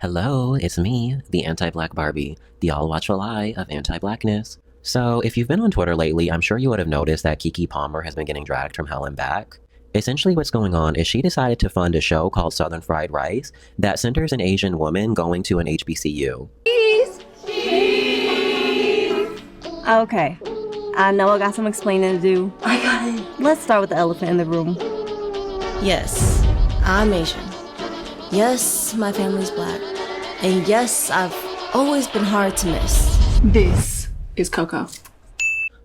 Hello, it's me, the anti-black Barbie, the all-watchful eye of anti-blackness. So, if you've been on Twitter lately, I'm sure you would have noticed that Keke Palmer has been getting dragged from hell and back. Essentially what's going on is she decided to fund a show called Southern Fried Rice that centers an Asian woman going to an HBCU. Cheese! Cheese! Okay, I know I got some explaining to do. I got it. Let's start with the elephant in the room. Yes, I'm Asian. Yes, my family's black. And yes, I've always been hard to miss. This is Coco.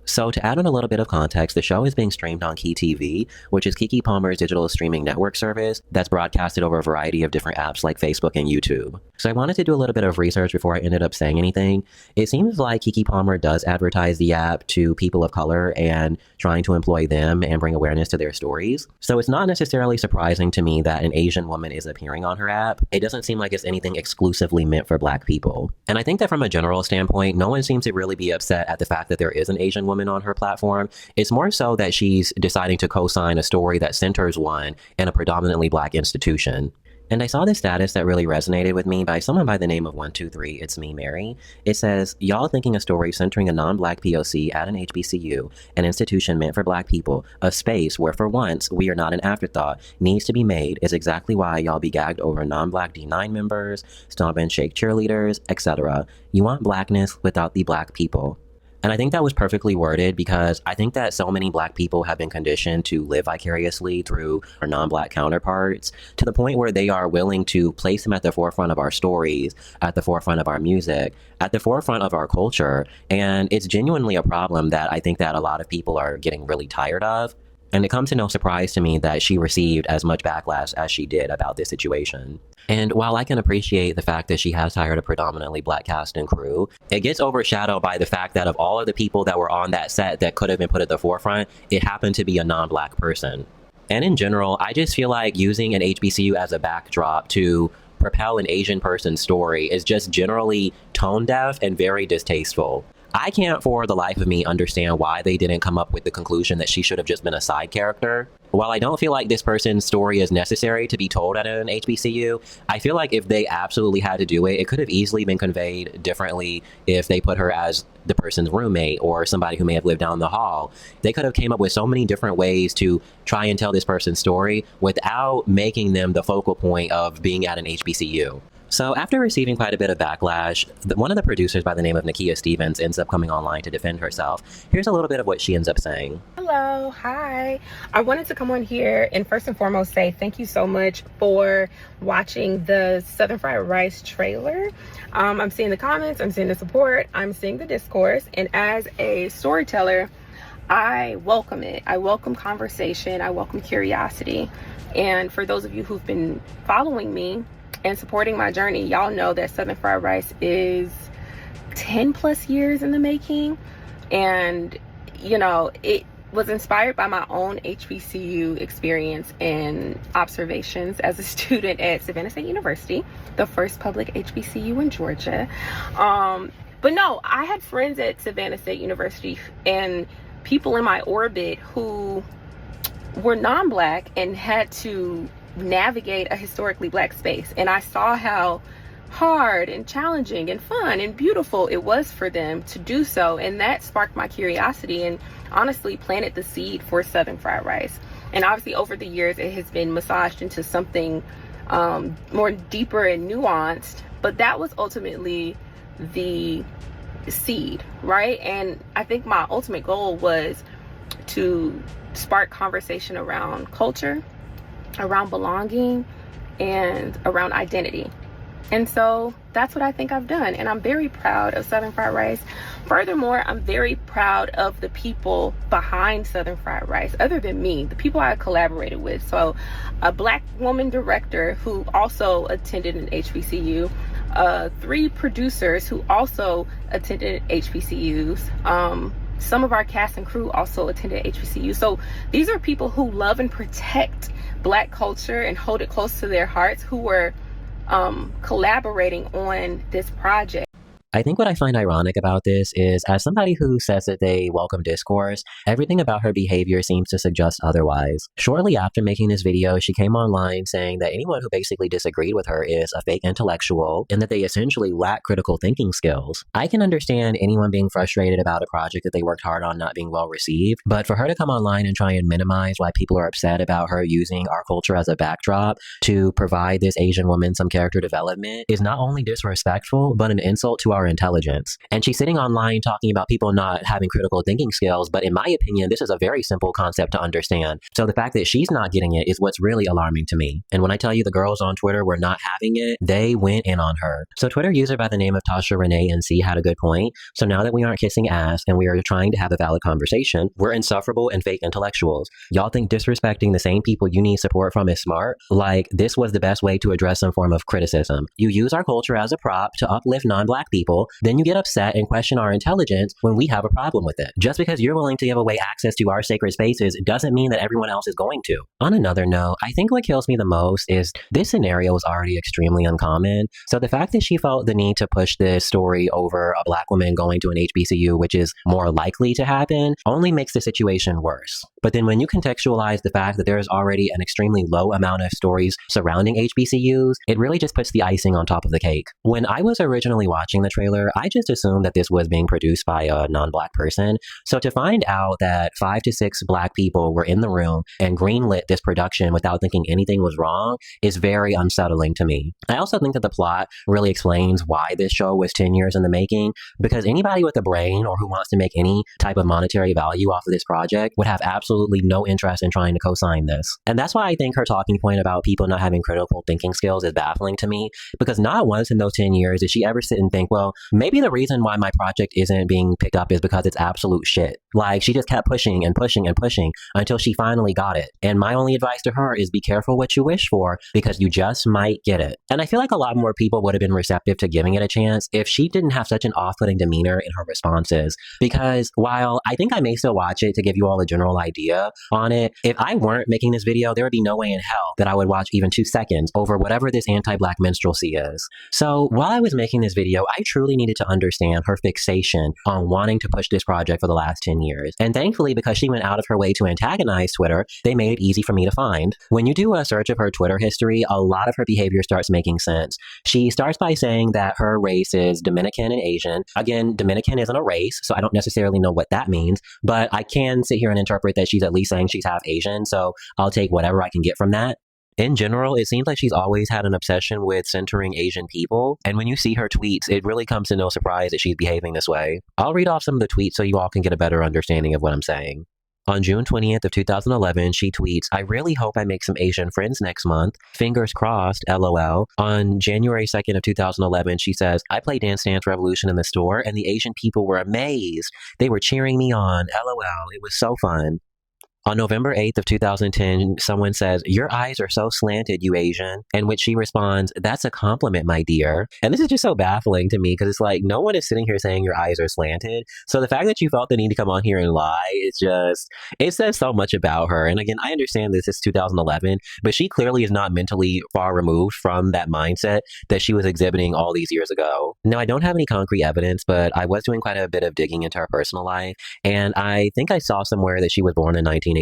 So to add on a little bit of context, the show is being streamed on Key TV, which is Keke Palmer's digital streaming network service that's broadcasted over a variety of different apps like Facebook and YouTube. So I wanted to do a little bit of research before I ended up saying anything. It seems like Keke Palmer does advertise the app to people of color and trying to employ them and bring awareness to their stories. So it's not necessarily surprising to me that an Asian woman is appearing on her app. It doesn't seem like it's anything exclusively meant for Black people. And I think that from a general standpoint, no one seems to really be upset at the fact that there is an Asian woman on her platform. It's more so that she's deciding to co-sign a story that centers one in a predominantly Black institution. And I saw this status that really resonated with me by someone by the name of 123 It's Me Mary. It says, y'all thinking a story centering a non-Black POC at an HBCU, an institution meant for Black people, a space where for once we are not an afterthought, needs to be made, is exactly why y'all be gagged over non-Black D9 members, stomp and shake cheerleaders, etc. You want Blackness without the Black people. And I think that was perfectly worded because I think that so many Black people have been conditioned to live vicariously through our non-Black counterparts to the point where they are willing to place them at the forefront of our stories, at the forefront of our music, at the forefront of our culture. And it's genuinely a problem that I think that a lot of people are getting really tired of. And it comes to no surprise to me that she received as much backlash as she did about this situation. And while I can appreciate the fact that she has hired a predominantly Black cast and crew, it gets overshadowed by the fact that of all of the people that were on that set that could have been put at the forefront, it happened to be a non-Black person. And in general, I just feel like using an HBCU as a backdrop to propel an Asian person's story is just generally tone deaf and very distasteful. I can't for the life of me understand why they didn't come up with the conclusion that she should have just been a side character. While I don't feel like this person's story is necessary to be told at an HBCU, I feel like if they absolutely had to do it, it could have easily been conveyed differently if they put her as the person's roommate or somebody who may have lived down the hall. They could have came up with so many different ways to try and tell this person's story without making them the focal point of being at an HBCU. So after receiving quite a bit of backlash, one of the producers by the name of Nakia Stevens ends up coming online to defend herself. Here's a little bit of what she ends up saying. Hello, hi. I wanted to come on here and first and foremost say thank you so much for watching the Southern Fried Rice trailer. I'm seeing the comments, I'm seeing the support, I'm seeing the discourse, and as a storyteller, I welcome it. I welcome conversation, I welcome curiosity. And for those of you who've been following me and supporting my journey, y'all know that Southern Fried Rice is 10 plus years in the making. And, you know, it was inspired by my own HBCU experience and observations as a student at Savannah State University, the first public HBCU in Georgia. But no, I had friends at Savannah State University and people in my orbit who were non-Black and had to navigate a historically Black space, and I saw how hard and challenging and fun and beautiful it was for them to do so, and that sparked my curiosity and honestly planted the seed for Southern Fried Rice. And obviously over the years it has been massaged into something more deeper and nuanced, but that was ultimately the seed, right? And I think my ultimate goal was to spark conversation around culture, around belonging, and around identity. And so that's what I think I've done, and I'm very proud of Southern Fried Rice. Furthermore, I'm very proud of the people behind Southern Fried Rice, other than me, the people I collaborated with. So a Black woman director who also attended an HBCU, 3 producers who also attended HBCUs, some of our cast and crew also attended HBCU. So these are people who love and protect Black culture and hold it close to their hearts, who were collaborating on this project. I think what I find ironic about this is, as somebody who says that they welcome discourse, everything about her behavior seems to suggest otherwise. Shortly after making this video, she came online saying that anyone who basically disagreed with her is a fake intellectual and that they essentially lack critical thinking skills. I can understand anyone being frustrated about a project that they worked hard on not being well received, but for her to come online and try and minimize why people are upset about her using our culture as a backdrop to provide this Asian woman some character development is not only disrespectful, but an insult to our intelligence. And she's sitting online talking about people not having critical thinking skills, but in my opinion, this is a very simple concept to understand. So the fact that she's not getting it is what's really alarming to me. And when I tell you the girls on Twitter were not having it, they went in on her. So Twitter user by the name of Tasha Renee NC had a good point. So now that we aren't kissing ass and we are trying to have a valid conversation, we're insufferable and fake intellectuals. Y'all think disrespecting the same people you need support from is smart? Like, this was the best way to address some form of criticism. You use our culture as a prop to uplift non-Black people, then you get upset and question our intelligence when we have a problem with it. Just because you're willing to give away access to our sacred spaces doesn't mean that everyone else is going to. On another note, I think what kills me the most is this scenario is already extremely uncommon. So the fact that she felt the need to push this story over a Black woman going to an HBCU, which is more likely to happen, only makes the situation worse. But then when you contextualize the fact that there is already an extremely low amount of stories surrounding HBCUs, it really just puts the icing on top of the cake. When I was originally watching the trailer, I just assumed that this was being produced by a non-Black person. So to find out that 5 to 6 Black people were in the room and greenlit this production without thinking anything was wrong is very unsettling to me. I also think that the plot really explains why this show was 10 years in the making, because anybody with a brain or who wants to make any type of monetary value off of this project would have absolutely no interest in trying to co-sign this. And that's why I think her talking point about people not having critical thinking skills is baffling to me, because not once in those 10 years did she ever sit and think, well, maybe the reason why my project isn't being picked up is because it's absolute shit. Like, she just kept pushing and pushing and pushing until she finally got it. And my only advice to her is be careful what you wish for, because you just might get it. And I feel like a lot more people would have been receptive to giving it a chance if she didn't have such an off-putting demeanor in her responses. Because while I think I may still watch it to give you all a general idea on it, if I weren't making this video, there would be no way in hell that I would watch even 2 seconds over whatever this anti-Black minstrelsy is. So while I was making this video, I truly needed to understand her fixation on wanting to push this project for the last 10 years. And thankfully, because she went out of her way to antagonize Twitter, they made it easy for me to find. When you do a search of her Twitter history, a lot of her behavior starts making sense. She starts by saying that her race is Dominican and Asian. Again, Dominican isn't a race, so I don't necessarily know what that means, but I can sit here and interpret that she's at least saying she's half Asian, so I'll take whatever I can get from that. In general, it seems like she's always had an obsession with centering Asian people, and when you see her tweets, it really comes to no surprise that she's behaving this way. I'll read off some of the tweets so you all can get a better understanding of what I'm saying. On June 20th of 2011, she tweets, "I really hope I make some Asian friends next month. Fingers crossed, LOL." On January 2nd of 2011, she says, "I played Dance Dance Revolution in the store, and the Asian people were amazed. They were cheering me on. LOL. It was so fun." On November 8th of 2010, someone says, "Your eyes are so slanted, you Asian." In which she responds, "That's a compliment, my dear." And this is just so baffling to me, because it's like, no one is sitting here saying your eyes are slanted. So the fact that you felt the need to come on here and lie, it says so much about her. And again, I understand this is 2011, but she clearly is not mentally far removed from that mindset that she was exhibiting all these years ago. Now, I don't have any concrete evidence, but I was doing quite a bit of digging into her personal life. And I think I saw somewhere that she was born in 1985.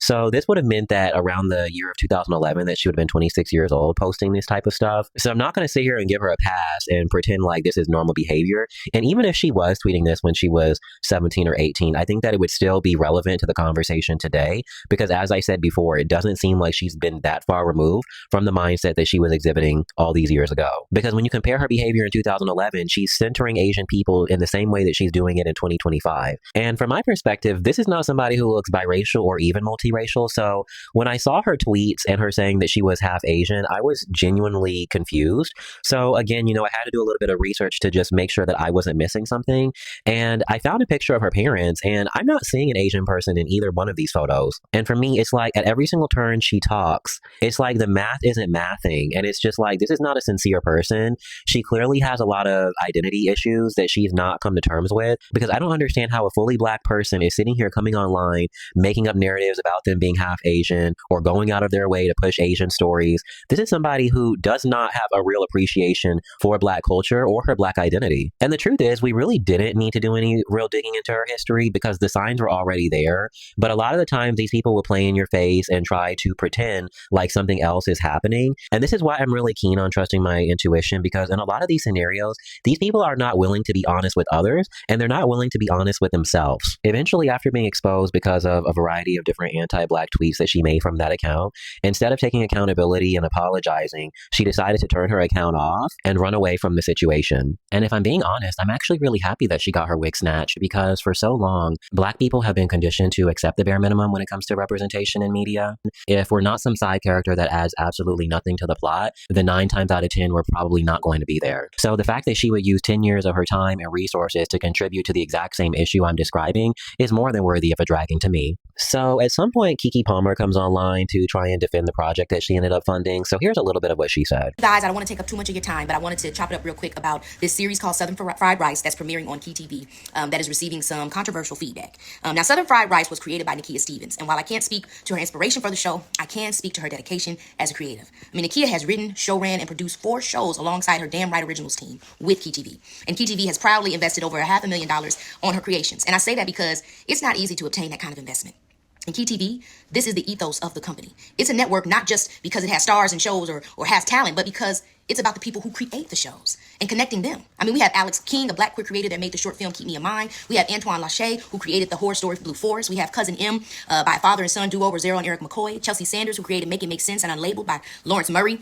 So this would have meant that around the year of 2011 that she would have been 26 years old posting this type of stuff. So I'm not going to sit here and give her a pass and pretend like this is normal behavior. And even if she was tweeting this when she was 17 or 18, I think that it would still be relevant to the conversation today, because as I said before, it doesn't seem like she's been that far removed from the mindset that she was exhibiting all these years ago. Because when you compare her behavior in 2011, she's centering Asian people in the same way that she's doing it in 2025. And from my perspective, this is not somebody who looks biracial or even multiracial. So when I saw her tweets and her saying that she was half Asian, I was genuinely confused. So again, I had to do a little bit of research to just make sure that I wasn't missing something. And I found a picture of her parents, and I'm not seeing an Asian person in either one of these photos. And for me, it's like at every single turn she talks, it's like the math isn't mathing. And it's just like, this is not a sincere person. She clearly has a lot of identity issues that she's not come to terms with, because I don't understand how a fully Black person is sitting here coming online making up narratives about them being half Asian or going out of their way to push Asian stories. This is somebody who does not have a real appreciation for Black culture or her Black identity. And the truth is, we really didn't need to do any real digging into her history because the signs were already there. But a lot of the times, these people will play in your face and try to pretend like something else is happening. And this is why I'm really keen on trusting my intuition, because in a lot of these scenarios, these people are not willing to be honest with others, and they're not willing to be honest with themselves. Eventually, after being exposed because of a variety of different anti-Black tweets that she made from that account, instead of taking accountability and apologizing, she decided to turn her account off and run away from the situation. And if I'm being honest, I'm actually really happy that she got her wig snatched, because for so long, Black people have been conditioned to accept the bare minimum when it comes to representation in media. If we're not some side character that adds absolutely nothing to the plot, then 9 times out of 10, we're probably not going to be there. So the fact that she would use 10 years of her time and resources to contribute to the exact same issue I'm describing is more than worthy of a dragging to me. So at some point, Keke Palmer comes online to try and defend the project that she ended up funding. So here's a little bit of what she said. Guys, I don't want to take up too much of your time, but I wanted to chop it up real quick about this series called Southern Fried Rice that's premiering on Key TV that is receiving some controversial feedback. Now, Southern Fried Rice was created by Nakia Stevens, and while I can't speak to her inspiration for the show, I can speak to her dedication as a creative. I mean, Nakia has written, showran, and produced 4 shows alongside her Damn Right Originals team with Key TV. And Key TV has proudly invested over $500,000 on her creations. And I say that because it's not easy to obtain that kind of investment. In Key TV, this is the ethos of the company. It's a network not just because it has stars and shows or has talent, but because it's about the people who create the shows and connecting them. I mean, we have Alex King, a Black queer creator that made the short film Keep Me in Mind. We have Antoine Lachey, who created the horror story Blue Forest. We have Cousin M by father and son duo Rosero and Eric McCoy. Chelsea Sanders, who created Make It Make Sense and Unlabeled by Lawrence Murray.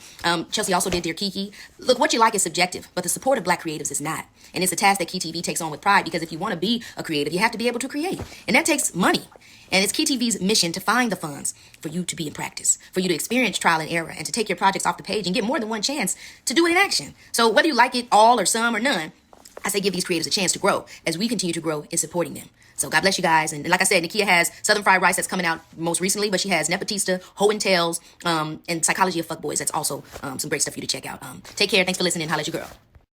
Chelsea also did Dear Kiki. Look, what you like is subjective, but the support of Black creatives is not. And it's a task that Key TV takes on with pride, because if you want to be a creative, you have to be able to create. And that takes money. And it's Key TV's mission to find the funds for you to be in practice, for you to experience trial and error, and to take your projects off the page and get more than one chance to do it in action. So whether you like it all or some or none, I say give these creatives a chance to grow as we continue to grow in supporting them. So God bless you guys. And like I said, Nakia has Southern Fried Rice that's coming out most recently, but she has Nepotista, Ho and Tails, and Psychology of Fuckboys. That's also some great stuff for you to check out. Take care. Thanks for listening. Holla at your girl.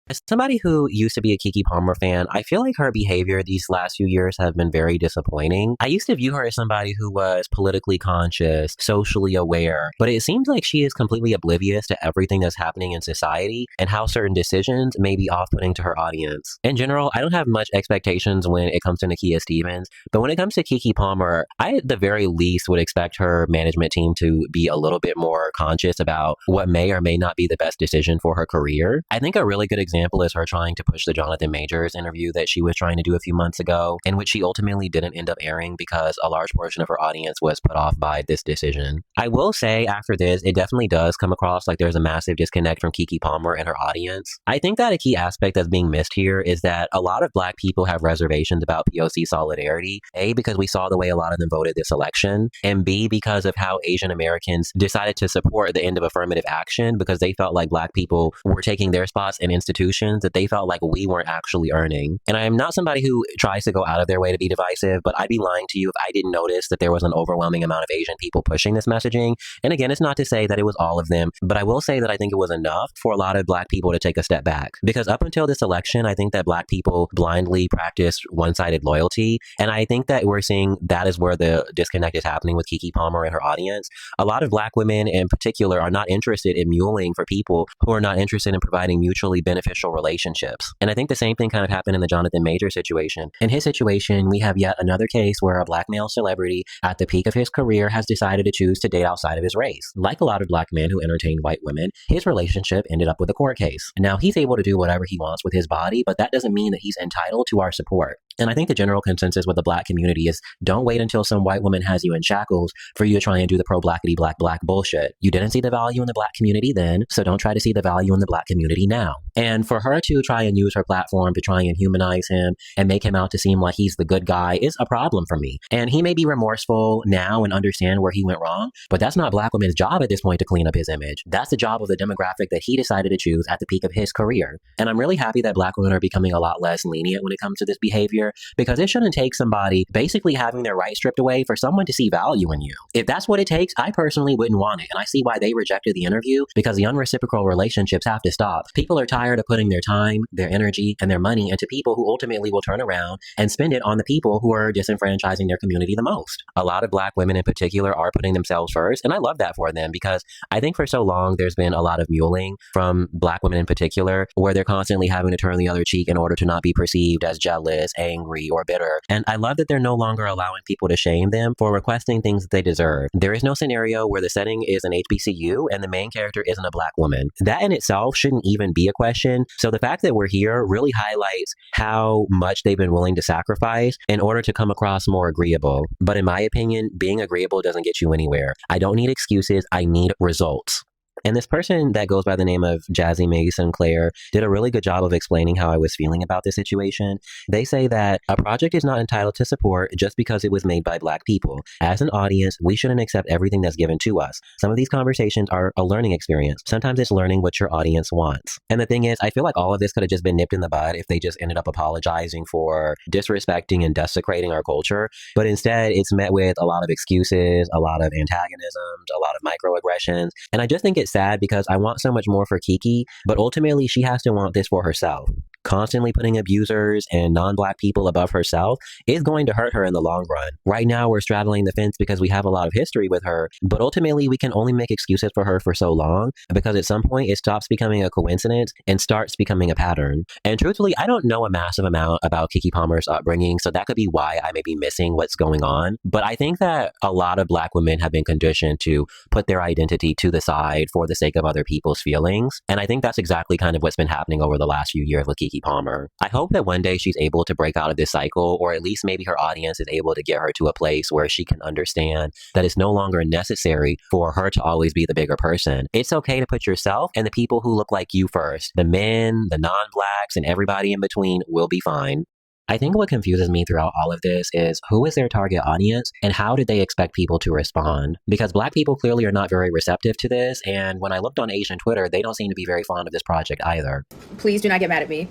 As somebody who used to be a Keke Palmer fan, I feel like her behavior these last few years have been very disappointing. I used to view her as somebody who was politically conscious, socially aware, but it seems like she is completely oblivious to everything that's happening in society and how certain decisions may be off-putting to her audience. In general, I don't have much expectations when it comes to Nakia Stevens, but when it comes to Keke Palmer, I at the very least would expect her management team to be a little bit more conscious about what may or may not be the best decision for her career. I think a really good example is her trying to push the Jonathan Majors interview that she was trying to do a few months ago, in which she ultimately didn't end up airing because a large portion of her audience was put off by this decision. I will say after this, it definitely does come across like there's a massive disconnect from Keke Palmer and her audience. I think that a key aspect that's being missed here is that a lot of Black people have reservations about POC solidarity, A, because we saw the way a lot of them voted this election, and B, because of how Asian Americans decided to support the end of affirmative action because they felt like Black people were taking their spots in institutions that they felt like we weren't actually earning. And I am not somebody who tries to go out of their way to be divisive, but I'd be lying to you if I didn't notice that there was an overwhelming amount of Asian people pushing this messaging. And again, it's not to say that it was all of them, but I will say that I think it was enough for a lot of Black people to take a step back. Because up until this election, I think that Black people blindly practiced one-sided loyalty. And I think that we're seeing that is where the disconnect is happening with Keke Palmer and her audience. A lot of Black women in particular are not interested in muling for people who are not interested in providing mutually beneficial relationships. And I think the same thing kind of happened in the Jonathan Majors situation. In his situation, we have yet another case where a Black male celebrity at the peak of his career has decided to choose to date outside of his race. Like a lot of Black men who entertain white women, his relationship ended up with a court case. Now, he's able to do whatever he wants with his body, but that doesn't mean that he's entitled to our support. And I think the general consensus with the Black community is don't wait until some white woman has you in shackles for you to try and do the pro-blackity black bullshit. You didn't see the value in the Black community then, so don't try to see the value in the Black community now. And for her to try and use her platform to try and humanize him and make him out to seem like he's the good guy is a problem for me. And he may be remorseful now and understand where he went wrong, but that's not Black women's job at this point to clean up his image. That's the job of the demographic that he decided to choose at the peak of his career. And I'm really happy that Black women are becoming a lot less lenient when it comes to this behavior, here, because it shouldn't take somebody basically having their rights stripped away for someone to see value in you. If that's what it takes, I personally wouldn't want it. And I see why they rejected the interview, because the unreciprocal relationships have to stop. People are tired of putting their time, their energy, and their money into people who ultimately will turn around and spend it on the people who are disenfranchising their community the most. A lot of Black women in particular are putting themselves first, and I love that for them, because I think for so long there's been a lot of muling from Black women in particular, where they're constantly having to turn the other cheek in order to not be perceived as jealous, angry, or bitter. And I love that they're no longer allowing people to shame them for requesting things that they deserve. There is no scenario where the setting is an HBCU and the main character isn't a Black woman. That in itself shouldn't even be a question. So the fact that we're here really highlights how much they've been willing to sacrifice in order to come across more agreeable. But in my opinion, being agreeable doesn't get you anywhere. I don't need excuses. I need results. And this person that goes by the name of Jazzy May Sinclair did a really good job of explaining how I was feeling about this situation. They say that a project is not entitled to support just because it was made by Black people. As an audience, we shouldn't accept everything that's given to us. Some of these conversations are a learning experience. Sometimes it's learning what your audience wants. And the thing is, I feel like all of this could have just been nipped in the bud if they just ended up apologizing for disrespecting and desecrating our culture. But instead, it's met with a lot of excuses, a lot of antagonisms, a lot of microaggressions. And I just think it's sad, because I want so much more for Keke, but ultimately she has to want this for herself. Constantly putting abusers and non-Black people above herself is going to hurt her in the long run. Right now, we're straddling the fence because we have a lot of history with her, but ultimately we can only make excuses for her for so long, because at some point it stops becoming a coincidence and starts becoming a pattern. And truthfully, I don't know a massive amount about Keke Palmer's upbringing, so that could be why I may be missing what's going on. But I think that a lot of Black women have been conditioned to put their identity to the side for the sake of other people's feelings. And I think that's exactly kind of what's been happening over the last few years with Keke Palmer. I hope that one day she's able to break out of this cycle, or at least maybe her audience is able to get her to a place where she can understand that it's no longer necessary for her to always be the bigger person. It's okay to put yourself and the people who look like you first. The men, the non-Blacks, and everybody in between will be fine. I think what confuses me throughout all of this is who is their target audience and how did they expect people to respond? Because Black people clearly are not very receptive to this, and when I looked on Asian Twitter, they don't seem to be very fond of this project either. Please do not get mad at me.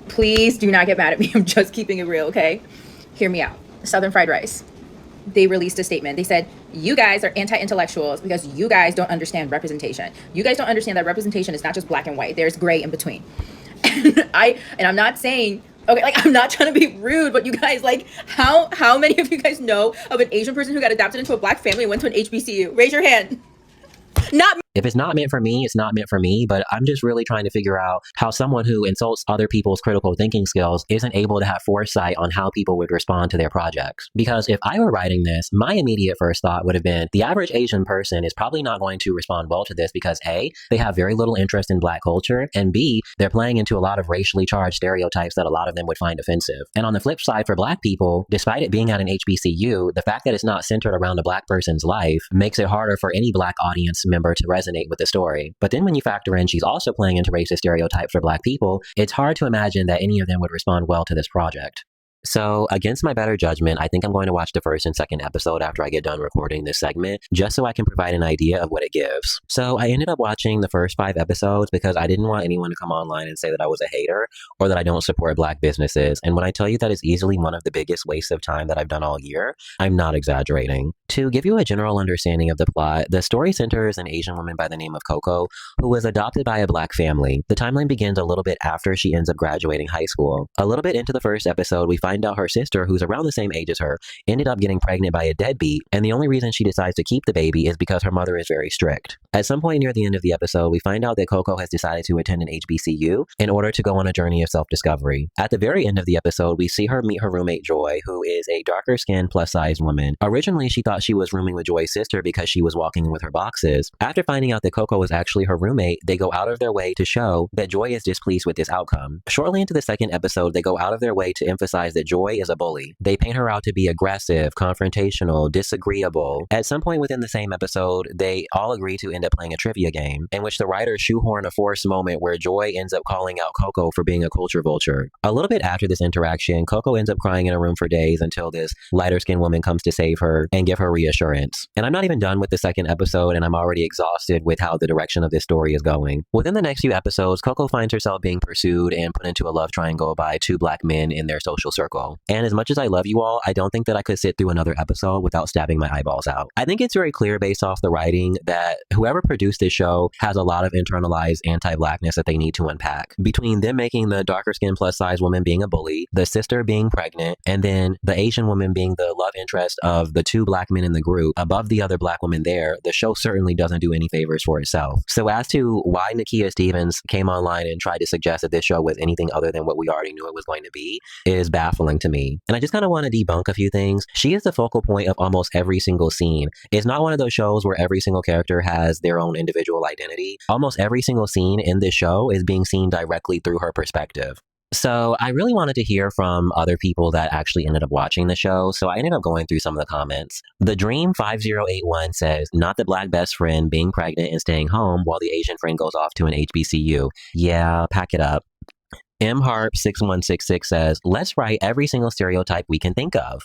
Please do not get mad at me. I'm just keeping it real, okay? Hear me out. Southern Fried Rice. They released a statement. They said, you guys are anti-intellectuals because you guys don't understand representation. You guys don't understand that representation is not just black and white. There's gray in between. And I'm not saying, okay, like, I'm not trying to be rude, but you guys, like, how many of you guys know of an Asian person who got adopted into a Black family and went to an HBCU? Raise your hand. Not me. If it's not meant for me, it's not meant for me, but I'm just really trying to figure out how someone who insults other people's critical thinking skills isn't able to have foresight on how people would respond to their projects. Because if I were writing this, my immediate first thought would have been the average Asian person is probably not going to respond well to this because A, they have very little interest in Black culture, and B, they're playing into a lot of racially charged stereotypes that a lot of them would find offensive. And on the flip side, for Black people, despite it being at an HBCU, the fact that it's not centered around a Black person's life makes it harder for any Black audience member to resonate with the story. But then when you factor in she's also playing into racist stereotypes for Black people, it's hard to imagine that any of them would respond well to this project. So against my better judgment, I think I'm going to watch the first and second episode after I get done recording this segment, just so I can provide an idea of what it gives. So I ended up watching the first 5 episodes because I didn't want anyone to come online and say that I was a hater or that I don't support Black businesses. And when I tell you that it's easily one of the biggest wastes of time that I've done all year, I'm not exaggerating. To give you a general understanding of the plot, the story centers an Asian woman by the name of Coco, who was adopted by a Black family. The timeline begins a little bit after she ends up graduating high school. A little bit into the first episode, we find out her sister, who's around the same age as her, ended up getting pregnant by a deadbeat, and the only reason she decides to keep the baby is because her mother is very strict. At some point near the end of the episode, we find out that Coco has decided to attend an HBCU in order to go on a journey of self-discovery. At the very end of the episode, we see her meet her roommate Joy, who is a darker-skinned, plus-sized woman. Originally, she thought she was rooming with Joy's sister because she was walking with her boxes. After finding out that Coco was actually her roommate, they go out of their way to show that Joy is displeased with this outcome. Shortly into the second episode, they go out of their way to emphasize that Joy is a bully. They paint her out to be aggressive, confrontational, disagreeable. At some point within the same episode, they all agree to end up playing a trivia game, in which the writers shoehorn a forced moment where Joy ends up calling out Coco for being a culture vulture. A little bit after this interaction, Coco ends up crying in a room for days until this lighter-skinned woman comes to save her and give her reassurance. And I'm not even done with the second episode, and I'm already exhausted with how the direction of this story is going. Within the next few episodes, Coco finds herself being pursued and put into a love triangle by 2 Black men in their social circle. circle. And as much as I love you all, I don't think that I could sit through another episode without stabbing my eyeballs out. I think it's very clear based off the writing that whoever produced this show has a lot of internalized anti-blackness that they need to unpack. Between them making the darker skinned plus size woman being a bully, the sister being pregnant, and then the Asian woman being the love interest of the two black men in the group above the other black woman there, the show certainly doesn't do any favors for itself. So as to why Nakia Stevens came online and tried to suggest that this show was anything other than what we already knew it was going to be is baffling to me. And I just kind of want to debunk a few things. She is the focal point of almost every single scene. It's not one of those shows where every single character has their own individual identity. Almost every single scene in this show is being seen directly through her perspective. So I really wanted to hear from other people that actually ended up watching the show, so I ended up going through some of the comments. The Dream 5081 says, not the black best friend being pregnant and staying home while the Asian friend goes off to an HBCU. Yeah, pack it up. M Harp 6166 says, let's write every single stereotype we can think of.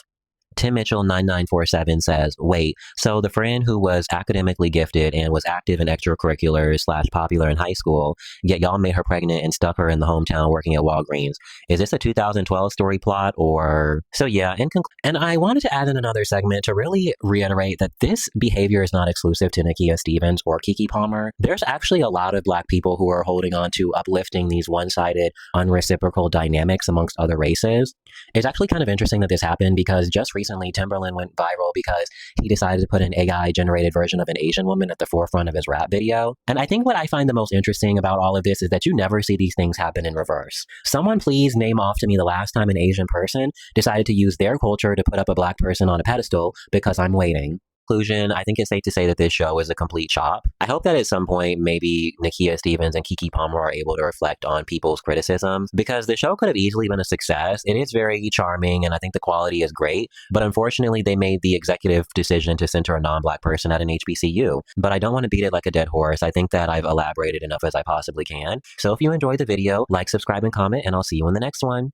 Tim Mitchell 9947 says, wait, so the friend who was academically gifted and was active in extracurriculars / popular in high school, yet y'all made her pregnant and stuck her in the hometown working at Walgreens. Is this a 2012 story plot or... So yeah, and I wanted to add in another segment to really reiterate that this behavior is not exclusive to Nakia Stevens or Keke Palmer. There's actually a lot of black people who are holding on to uplifting these one-sided, unreciprocal dynamics amongst other races. It's actually kind of interesting that this happened because just recently Timberland went viral because he decided to put an AI-generated version of an Asian woman at the forefront of his rap video. And I think what I find the most interesting about all of this is that you never see these things happen in reverse. Someone please name off to me the last time an Asian person decided to use their culture to put up a black person on a pedestal, because I'm waiting. Conclusion, I think it's safe to say that this show is a complete chop. I hope that at some point, maybe Nakia Stevens and Keke Palmer are able to reflect on people's criticisms, because the show could have easily been a success. It is very charming, and I think the quality is great, but unfortunately, they made the executive decision to center a non-black person at an HBCU. But I don't want to beat it like a dead horse. I think that I've elaborated enough as I possibly can. So if you enjoyed the video, like, subscribe, and comment, and I'll see you in the next one.